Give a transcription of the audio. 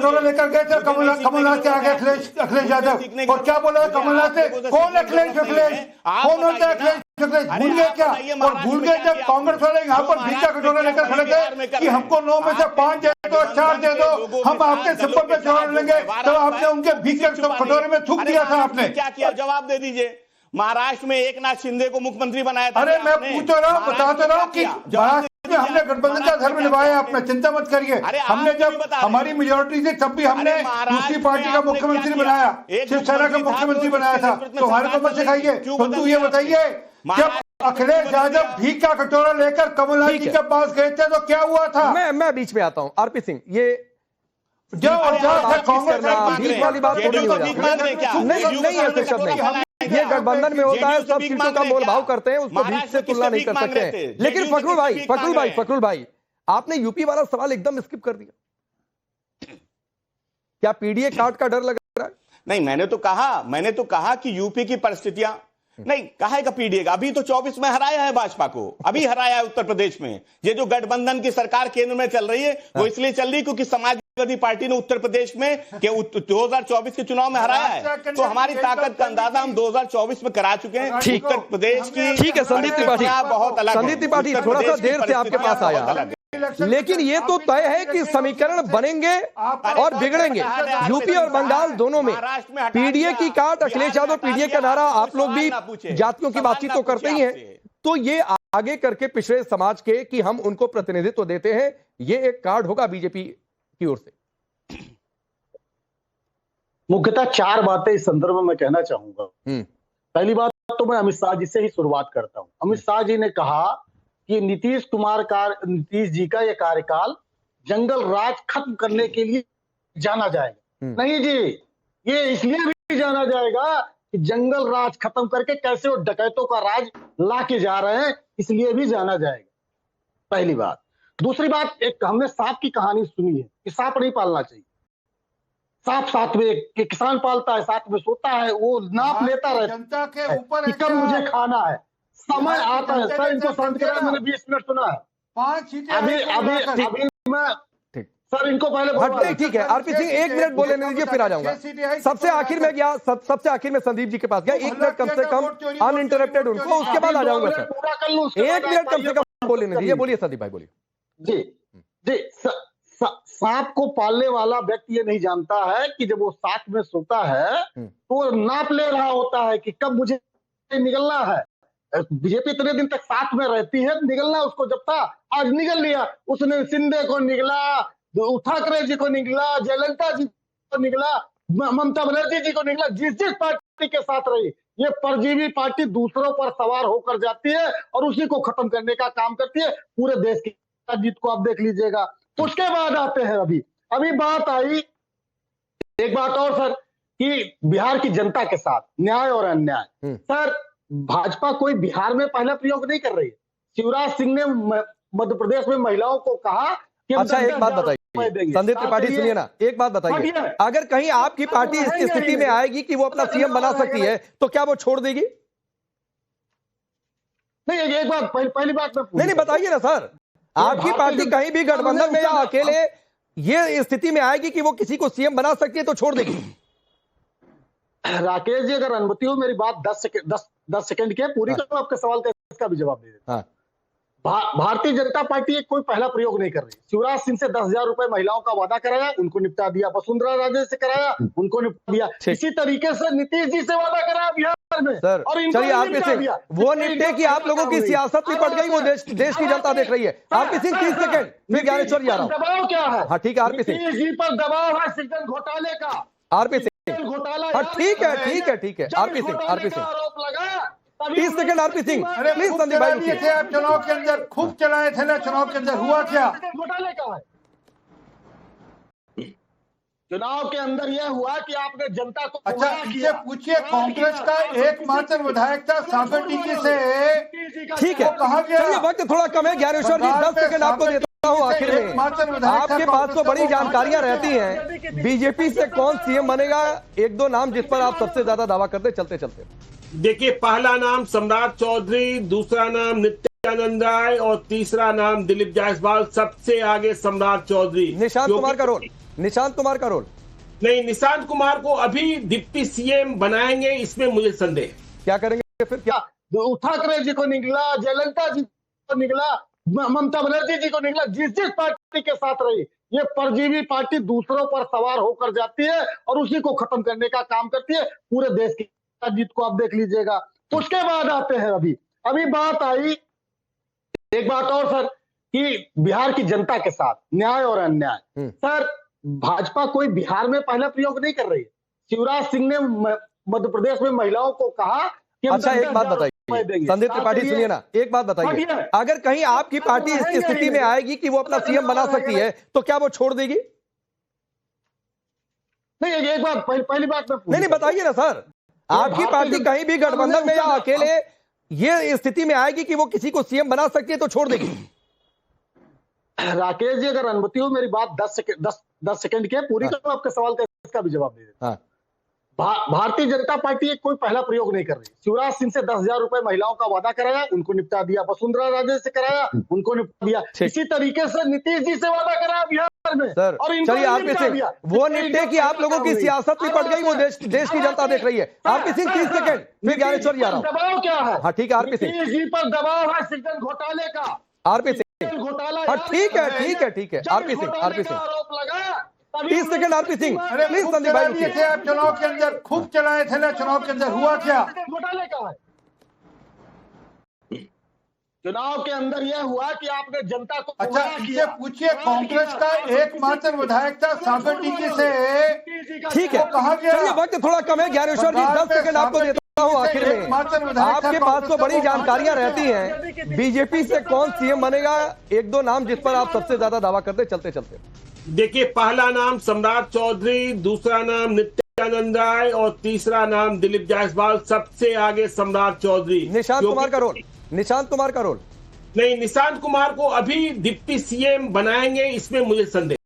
कटोरा लेकर गए थे कमलनाथ के आगे अखिलेश यादव, और क्या बोला कमलनाथ ने? कौन अखिलेश? कौन होता है अखिलेश? भूल गए क्या? और भूल गए जब कांग्रेस वाले यहाँ पर भीख का कटोरा लेकर खड़े थे कि हमको 9 में से 5 दे दो, 4 दे दो, हम आपके सिंबल पे चढ़ा लेंगे, तो आपने उनके भीख के कटोरे में थूक दिया था। आपने क्या किया? जवाब दे दीजिए। महाराष्ट्र में एकनाथ शिंदे को मुख्यमंत्री बनाया था। अरे मैं पूछ तो रहा हूँ, बता तो रहा हूँ कि महाराष्ट्र में हमने गठबंधन का धर्म निभाया, आपने चिंता मत करिए। हमने जब हमारी मेजोरिटी थी तब भी हमने दूसरी पार्टी का मुख्यमंत्री बनाया, शिवसेना का मुख्यमंत्री बनाया था, तो हमारे को मत सिखाइए। तो ये बताइए, जब अखिलेश यादव भीख का कटोरा लेकर कमलनाथ जी के पास गए थे तो क्या हुआ था? मैं बीच में आता हूं। आरपी सिंह, ये जो कांग्रेस भीख वाली बात थोड़ी नहीं हो जाती। नहीं ऐसे शब्द नहीं, ये गठबंधन में होता है, सब सीटों का मोल भाव करते हैं, उसको भीख से तुलना नहीं कर सकते हैं। लेकिन फखरुल भाई, आपने यूपी वाला सवाल एकदम स्किप कर दिया। क्या पीडीए काट का डर लग रहा है? नहीं, मैंने तो कहा कि यूपी की परिस्थितियां नहीं, कहा का पीडीए का अभी तो 24 में हराया है भाजपा को, अभी हराया है उत्तर प्रदेश में। ये जो गठबंधन की सरकार केंद्र में चल रही है वो इसलिए चल रही है क्योंकि समाजवादी पार्टी ने उत्तर प्रदेश में 2024 के चुनाव में हराया है। तो हमारी ताकत का अंदाजा हम 2024 में करा चुके हैं। उत्तर प्रदेश की ठीक है संदीप त्रिपाठी, बहुत अलग। संदीप त्रिपाठी थोड़ा सा देर से आपके पास आया, लेकिन ये तो तय है कि समीकरण बनेंगे और बिगड़ेंगे यूपी और बंगाल दोनों में। पीडीए की काट, अखिलेश यादव पीडीए का नारा, आप लोग भी जातियों की बातचीत तो करते ही हैं, तो ये आगे करके पिछड़े समाज के कि हम उनको प्रतिनिधित्व देते हैं, ये एक कार्ड होगा बीजेपी की ओर से। मुख्यतः 4 बातें इस संदर्भ में मैं कहना चाहूंगा। पहली बात तो मैं अमित शाह जी से ही शुरुआत करता हूं। अमित शाह जी ने कहा कि नीतीश जी का यह कार्यकाल जंगल राज खत्म करने के लिए जाना जाएगा। नहीं जी, ये इसलिए भी जाना जाएगा कि जंगल राज खत्म करके कैसे वो डकैतों का राज लाके जा रहे हैं, इसलिए भी जाना जाएगा। पहली बात। दूसरी बात, एक हमने सांप की कहानी सुनी है कि सांप नहीं पालना चाहिए। सांप साथ में किसान पालता है, साथ में सोता है, वो नाप लेता रहता है कि कब मुझे खाना है, समय आता है। सर इनको शांत करा, मैंने 20 मिनट सुना है। 5 सीटें अभी मैं सर इनको पहले ठीक है। आरपी सिंह 1 मिनट बोले दीजिए, फिर आ जाऊंगा। सबसे आखिर में गया, सबसे आखिर में संदीप जी के पास गया, 1 मिनट कम से कम अनइंटरप्टेड उनको, उसके बाद आ जाऊंगा सर। 1 मिनट कम से कम बोले दीजिए। बोलिए संदीप भाई, बोलिए। जी सांप को पालने वाला व्यक्ति ये नहीं जानता है कि जब वो साथ में सोता है तो वो नाप ले रहा होता है कि कब मुझे निकलना है। बीजेपी इतने दिन तक साथ में रहती है, निकलना उसको जब था, आज निकल लिया उसने। शिंदे को निकला, ठाकरे जी को निकला, जयललिता जी को निकला, ममता बनर्जी जी को निकला। जिस पार्टी के साथ रही, ये परजीवी पार्टी दूसरों पर सवार होकर जाती है और उसी को खत्म करने का काम करती है। पूरे देश की जीत को आप देख लीजिएगा। उसके बाद आते हैं अभी बात आई एक बात और सर कि बिहार की जनता के साथ न्याय और अन्याय। सर भाजपा कोई बिहार में पहला प्रयोग नहीं कर रही है। शिवराज सिंह ने मध्य प्रदेश में महिलाओं को कहा कि अच्छा एक बात बताइए संदीप त्रिपाठी, सुनिए ना, एक बात बताइए, अगर कहीं आपकी पार्टी इस स्थिति में आएगी कि वो अपना सीएम बना सकती है तो क्या वो छोड़ देगी? नहीं, एक बात पहली बात नहीं बताइए ना सर, आपकी पार्टी कहीं भी गठबंधन में या अकेले ये स्थिति में आएगी कि वो किसी को सीएम बना सकती है तो छोड़ देगी? राकेश जी अगर अनुमति हो मेरी बात 10 सेकंड की पूरी तो आपके सवाल का इसका भी जवाब दे दें। भारतीय जनता पार्टी कोई पहला प्रयोग नहीं कर रही। शिवराज सिंह से 10,000 रुपए महिलाओं का वादा कराया, उनको निपटा दिया। वसुंधरा राजे से कराया, उनको निपटा दिया। इसी तरीके से नीतीश जी से वादा कराया बिहार में सर, और चलिए आरपी सिंह, वो निपटे कि आप लोगों की सियासत भी पड़ गई, वो देश की जनता देख रही है। आरपी सिंह 30 सेकंड, फिर ज्ञानेश्वर जी आ रहा हूं। दबाव क्या है? हाँ ठीक है आरपी सिंह, नीतीश जी पर दबाव है सृजन घोटाले का। आरपी सिंह घोटाला, ठीक है आरपी सिंह आरोप लगा। 30 second RP Singh, please Sandeep भाई। थे आप चुनाव के अंदर, खूब चलाए थे ना, चुनाव के अंदर हुआ क्या? घोटाले का है चुनाव के अंदर यह हुआ कि आपने जनता को अच्छा इसे पूछिए, कांग्रेस का एकमात्र विधायक था सागर टीवी से, ठीक है कहा गया? चलिए वक्त थोड़ा कम है ज्ञानेश्वर जी, 10 सेकंड आपको देता हूँ आखिर में। आपके पास तो बड़ी जानकारियां रहती हैं, बीजेपी से कौन सीएम बनेगा, 1-2 नाम जिस पर आप सबसे ज्यादा दावा करते चलते चलते। देखिए, पहला नाम सम्राट चौधरी, दूसरा नाम नित्यानंद राय और तीसरा नाम दिलीप जायसवाल। सबसे आगे सम्राट चौधरी। निशांत कुमार का रोल? निशांत कुमार का रोल। नहीं, निशांत कुमार को अभी डिप्टी सीएम बनाएंगे, इसमें मुझे संदेह। क्या करेंगे फिर? क्या ठाकरे जी को निकला, जयललिता जी को निकला, ममता बनर्जी जी को निकला, जिस जिस पार्टी के साथ रही, ये परजीवी पार्टी दूसरों पर सवार होकर जाती है और उसी को खत्म करने का काम करती है। पूरे देश की जीत को आप देख लीजिएगा। उसके बाद आते हैं अभी बात आई एक बात और सर, कि बिहार की जनता के साथ न्याय और अन्याय। सर, भाजपा कोई बिहार में पहला प्रयोग नहीं कर रही है। शिवराज सिंह ने मध्य प्रदेश में महिलाओं को कहा कि अच्छा, एक बात बताइए संदीप त्रिपाठी, सुनिए ना, एक बात बताइए, अगर कहीं आपकी पार्टी इस स्थिति में आएगी कि वो अपना सीएम बना सकती है, तो क्या वो छोड़ देगी? नहीं, एक बात पहली बात नहीं बताइए ना सर, आपकी पार्टी कहीं भी गठबंधन में या अकेले ये स्थिति में आएगी कि वो किसी को सीएम बना सकती है, तो छोड़ देगी? राकेश जी, अगर अनुमति हो मेरी बात 10 सेकंड की पूरी, तो आपके सवाल का इसका भी जवाब दे देता। भारतीय जनता पार्टी कोई पहला प्रयोग नहीं कर रही। शिवराज सिंह से 10,000 रुपए महिलाओं का वादा कराया, उनको निपटा दिया। वसुंधरा राजे से कराया, उनको निपटा दिया। इसी तरीके से नीतीश जी से वादा कराया बिहार में, सर, और चलिए आरपी सिंह, वो निपटे कि आप लोगों की सियासत भी पड़ गई, वो देश की जनता देख रही है। आरपी सिंह 30 सेकंड, फिर ज्ञानेश्वर यादव। दबाव क्या है? हाँ ठीक है आरपी सिंह, नीतीश जी पर दबाव है सृजन घोटाले का। आरपी सिंह, घोटाला, हाँ ठीक है आरपी सिंह, आरोप लगा। 30 second RP Singh, please Sandeep भाई रुकिए। थे आप चुनाव के अंदर, खूब चलाए थे ना चुनाव के अंदर, हुआ क्या? घोटाले का है। चुनाव के अंदर यह हुआ कि आपने जनता को अच्छा, इसे पूछिए, कांग्रेस का एकमात्र विधायक था सागर टीके से, ठीक है, कहा गया? चलिए वक्त थोड़ा कम है ज्ञानेश्वर जी, 10 सेकंड आपको देता हूँ आखिर में। आपके पास तो बड़ी जानकारियां रहती हैं, बीजेपी से कौन सीएम बनेगा, एक दो नाम जिस पर आप सबसे ज्यादा दावा करते चलते चलते। देखिए, पहला नाम सम्राट चौधरी, दूसरा नाम नित्यानंद राय और तीसरा नाम दिलीप जायसवाल। सबसे आगे सम्राट चौधरी। निशांत कुमार का रोल, निशांत कुमार का रोल। नहीं, निशांत कुमार को अभी डिप्टी सीएम बनाएंगे, इसमें मुझे संदेह।